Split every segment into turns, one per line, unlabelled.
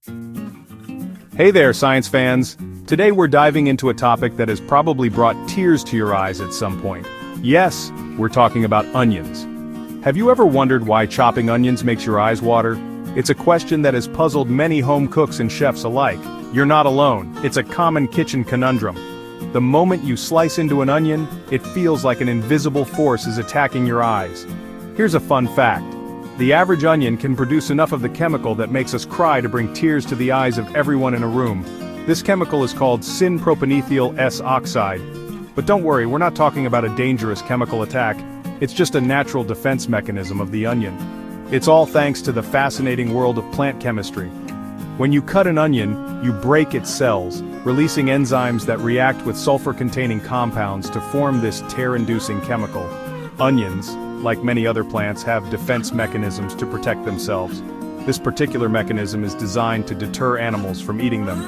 Hey there, science fans! Today we're diving into a topic that has probably brought tears to your eyes at some point. Yes, we're talking about onions. Have you ever wondered why chopping onions makes your eyes water? It's a question that has puzzled many home cooks and chefs alike. You're not alone, it's a common kitchen conundrum. The moment you slice into an onion, it feels like an invisible force is attacking your eyes. Here's a fun fact. The average onion can produce enough of the chemical that makes us cry to bring tears to the eyes of everyone in a room. This chemical is called syn-propanethyl S-oxide. But don't worry, we're not talking about a dangerous chemical attack. It's just a natural defense mechanism of the onion. It's all thanks to the fascinating world of plant chemistry. When you cut an onion, you break its cells, releasing enzymes that react with sulfur-containing compounds to form this tear-inducing chemical. Onions, like many other plants, have defense mechanisms to protect themselves. This particular mechanism is designed to deter animals from eating them.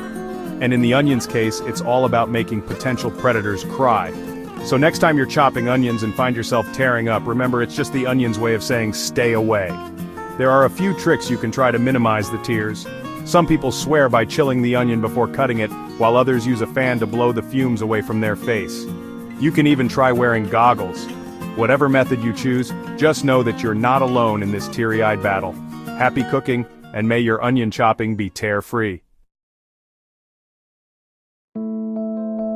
And in the onion's case, it's all about making potential predators cry. So next time you're chopping onions and find yourself tearing up, remember it's just the onion's way of saying stay away. There are a few tricks you can try to minimize the tears. Some people swear by chilling the onion before cutting it, while others use a fan to blow the fumes away from their face. You can even try wearing goggles. Whatever method you choose, just know that you're not alone in this teary-eyed battle. Happy cooking, and may your onion chopping be tear-free.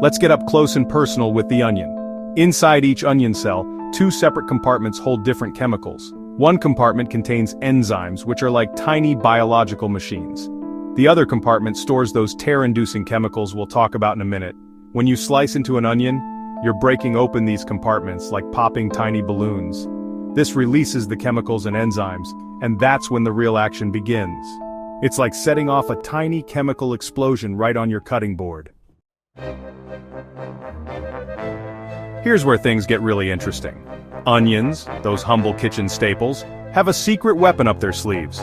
Let's get up close and personal with the onion. Inside each onion cell, two separate compartments hold different chemicals. One compartment contains enzymes, which are like tiny biological machines. The other compartment stores those tear-inducing chemicals we'll talk about in a minute. When you slice into an onion, you're breaking open these compartments like popping tiny balloons. This releases the chemicals and enzymes, and that's when the real action begins. It's like setting off a tiny chemical explosion right on your cutting board. Here's where things get really interesting. Onions, those humble kitchen staples, have a secret weapon up their sleeves.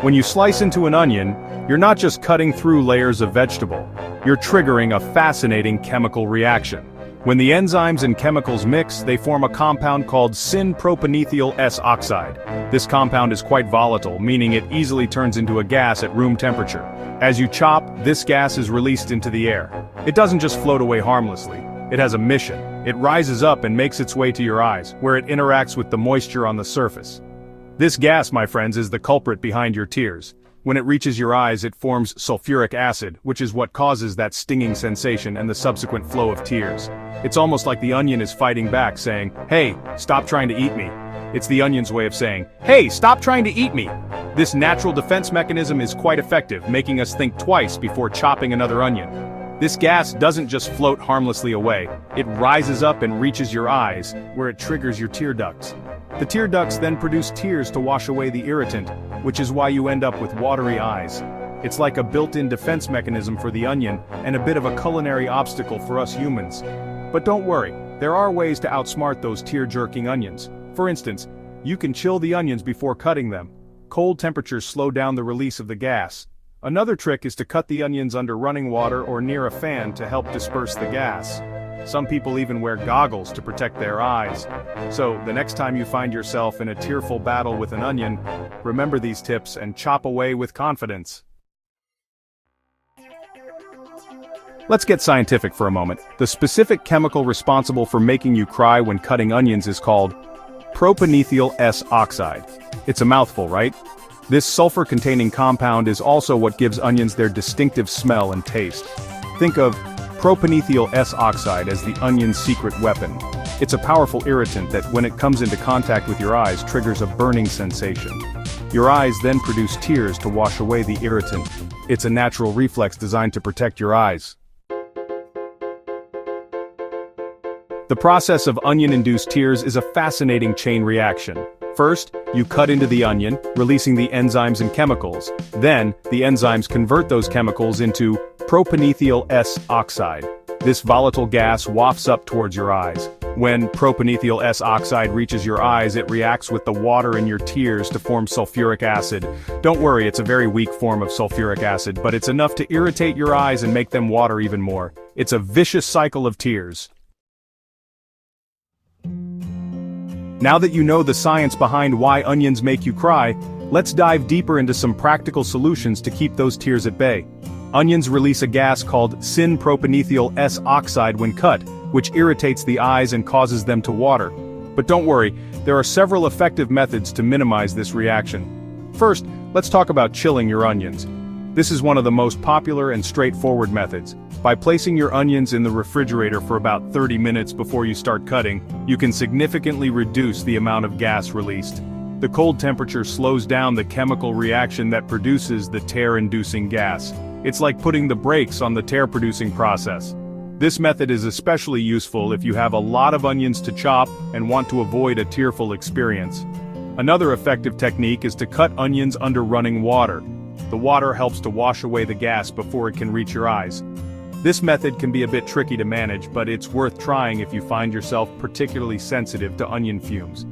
When you slice into an onion, you're not just cutting through layers of vegetable, you're triggering a fascinating chemical reaction. When the enzymes and chemicals mix, they form a compound called syn-propanethyl S-oxide. This compound is quite volatile, meaning it easily turns into a gas at room temperature. As you chop, this gas is released into the air. It doesn't just float away harmlessly. It has a mission. It rises up and makes its way to your eyes, where it interacts with the moisture on the surface. This gas, my friends, is the culprit behind your tears. When it reaches your eyes, it forms sulfuric acid, which is what causes that stinging sensation and the subsequent flow of tears. It's almost like the onion is fighting back, saying, "Hey, stop trying to eat me." It's the onion's way of saying, "Hey, stop trying to eat me." This natural defense mechanism is quite effective, making us think twice before chopping another onion. This gas doesn't just float harmlessly away, it rises up and reaches your eyes, where it triggers your tear ducts. The tear ducts then produce tears to wash away the irritant, which is why you end up with watery eyes. It's like a built-in defense mechanism for the onion, and a bit of a culinary obstacle for us humans. But don't worry, there are ways to outsmart those tear-jerking onions. For instance, you can chill the onions before cutting them. Cold temperatures slow down the release of the gas. Another trick is to cut the onions under running water or near a fan to help disperse the gas. Some people even wear goggles to protect their eyes. So, the next time you find yourself in a tearful battle with an onion, remember these tips and chop away with confidence. Let's get scientific for a moment. The specific chemical responsible for making you cry when cutting onions is called propanethyl S-oxide. It's a mouthful, right? This sulfur-containing compound is also what gives onions their distinctive smell and taste. Think of propanethyl S-oxide as the onion's secret weapon. It's a powerful irritant that, when it comes into contact with your eyes, triggers a burning sensation. Your eyes then produce tears to wash away the irritant. It's a natural reflex designed to protect your eyes. The process of onion-induced tears is a fascinating chain reaction. First, you cut into the onion, releasing the enzymes and chemicals. Then, the enzymes convert those chemicals into propanethyl S-oxide. This volatile gas wafts up towards your eyes. When propanethyl S-oxide reaches your eyes, it reacts with the water in your tears to form sulfuric acid. Don't worry, it's a very weak form of sulfuric acid, but it's enough to irritate your eyes and make them water even more. It's a vicious cycle of tears. Now that you know the science behind why onions make you cry, Let's dive deeper into some practical solutions to keep those tears at bay. Onions release a gas called syn-propanethyl S-oxide when cut, which irritates the eyes and causes them to water. But don't worry, there are several effective methods to minimize this reaction. First, let's talk about chilling your onions. This is one of the most popular and straightforward methods. By placing your onions in the refrigerator for about 30 minutes before you start cutting, you can significantly reduce the amount of gas released. The cold temperature slows down the chemical reaction that produces the tear-inducing gas. It's like putting the brakes on the tear-producing process. This method is especially useful if you have a lot of onions to chop and want to avoid a tearful experience. Another effective technique is to cut onions under running water. The water helps to wash away the gas before it can reach your eyes. This method can be a bit tricky to manage, but it's worth trying if you find yourself particularly sensitive to onion fumes.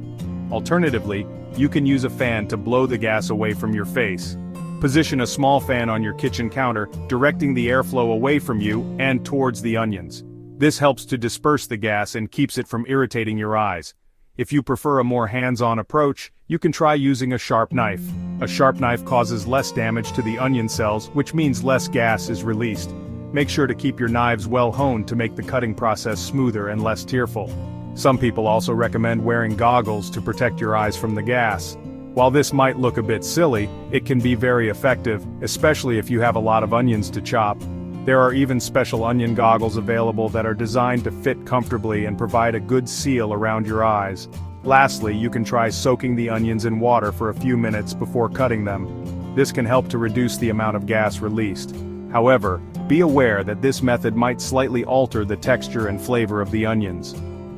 Alternatively, you can use a fan to blow the gas away from your face. Position a small fan on your kitchen counter, directing the airflow away from you and towards the onions. This helps to disperse the gas and keeps it from irritating your eyes. If you prefer a more hands-on approach, you can try using a sharp knife. A sharp knife causes less damage to the onion cells, which means less gas is released. Make sure to keep your knives well honed to make the cutting process smoother and less tearful. Some people also recommend wearing goggles to protect your eyes from the gas. While this might look a bit silly, it can be very effective, especially if you have a lot of onions to chop. There are even special onion goggles available that are designed to fit comfortably and provide a good seal around your eyes. Lastly, you can try soaking the onions in water for a few minutes before cutting them. This can help to reduce the amount of gas released. However, be aware that this method might slightly alter the texture and flavor of the onions.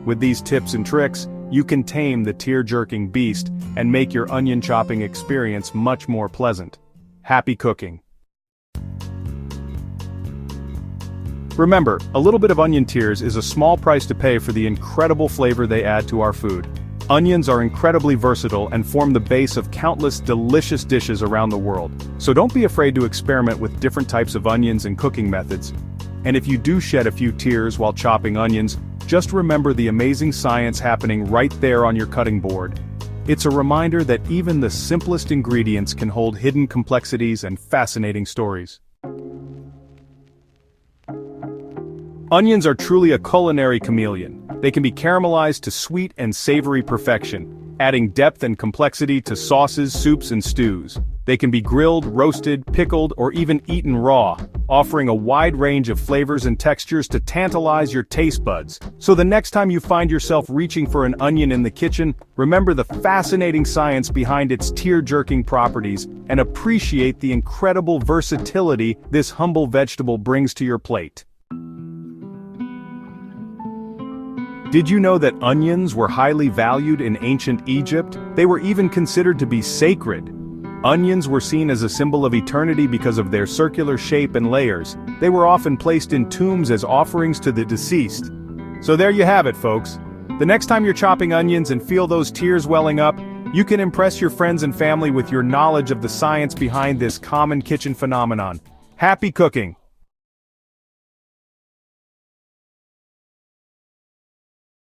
With these tips and tricks, you can tame the tear-jerking beast and make your onion chopping experience much more pleasant. Happy cooking! Remember, a little bit of onion tears is a small price to pay for the incredible flavor they add to our food. Onions are incredibly versatile and form the base of countless delicious dishes around the world. So don't be afraid to experiment with different types of onions and cooking methods. And if you do shed a few tears while chopping onions, just remember the amazing science happening right there on your cutting board. It's a reminder that even the simplest ingredients can hold hidden complexities and fascinating stories. Onions are truly a culinary chameleon. They can be caramelized to sweet and savory perfection, adding depth and complexity to sauces, soups, and stews. They can be grilled, roasted, pickled, or even eaten raw, offering a wide range of flavors and textures to tantalize your taste buds. So the next time you find yourself reaching for an onion in the kitchen, remember the fascinating science behind its tear-jerking properties and appreciate the incredible versatility this humble vegetable brings to your plate. Did you know that onions were highly valued in ancient Egypt? They were even considered to be sacred. Onions were seen as a symbol of eternity because of their circular shape and layers. They were often placed in tombs as offerings to the deceased. So there you have it, folks. The next time you're chopping onions and feel those tears welling up, you can impress your friends and family with your knowledge of the science behind this common kitchen phenomenon. Happy cooking!